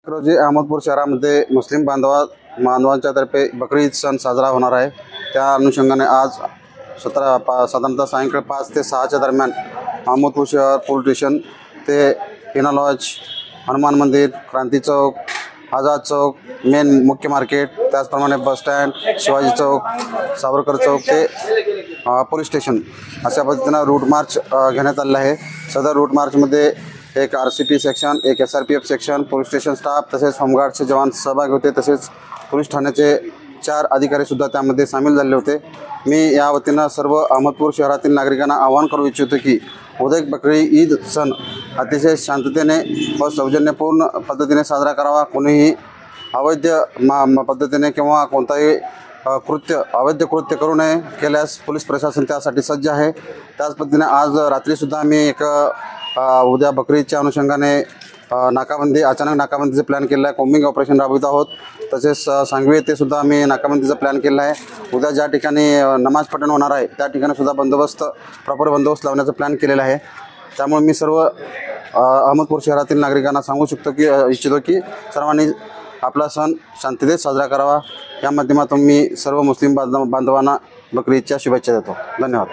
रोजी अहमदपूर शहरामध्ये मुस्लिम बांधवांच्या तर्फे बकरी ईद सण साजरा होणार आहे। त्या अनुषंगाने आज साधारणतः सायंकाळी 5 ते 6च्या दरम्यान अहमदपूर शहर पोलीस स्टेशन ते हिना लॉज, हनुमान मंदिर, क्रांती चौक, आझाद चौक, मेन मुख्य मार्केट, त्याचप्रमाणे बस स्टँड, शिवाजी चौक, सावरकर चौक ते पोलीस स्टेशन अशा पद्धतीनं रूट मार्च घेण्यात आलेलं आहे। सदर रूट मार्चमध्ये एक RCP सेक्शन, एक SRPF section, police station staff तसेच होमगार्डचे जवान सहभागी होते। तसेच पोलीस ठाण्याचे 4 अधिकारीसुद्धा त्यामध्ये सामील झाले होते। मी या वतीनं सर्व अहमदपूर शहरातील नागरिकांना आवाहन करू इच्छितो की उद्या बकरी ईद सण अतिशय शांततेने व सौजन्यपूर्ण पद्धतीने साजरा करावा। कोणीही अवैध पद्धतीने किंवा कोणताही अवैध कृत्य करू नये। केल्यास पोलीस प्रशासन त्यासाठी सज्ज आहे। त्याच पद्धतीने आज रात्रीसुद्धा आम्ही एक उद्या बकरी ईदच्या अनुषंगाने अचानक नाकाबंदीचा प्लॅन केला आहे। कॉम्बिंग ऑपरेशन राबवित आहोत। तसेच सांगवी येथे सुद्धा आम्ही नाकाबंदीचा प्लॅन केला आहे। उद्या ज्या ठिकाणी नमाज पठण होणार आहे त्या ठिकाणी सुद्धा प्रॉपर बंदोबस्त लावण्याचा प्लॅन केलेला आहे। त्यामुळे मी सर्व अहमदपूर शहरातील नागरिकांना सांगू इच्छितो की सर्वांनी आपला सण शांततेत साजरा करावा। या माध्यमातून मी सर्व मुस्लिम बांधवांना बकरी ईदच्या शुभेच्छा देतो। धन्यवाद।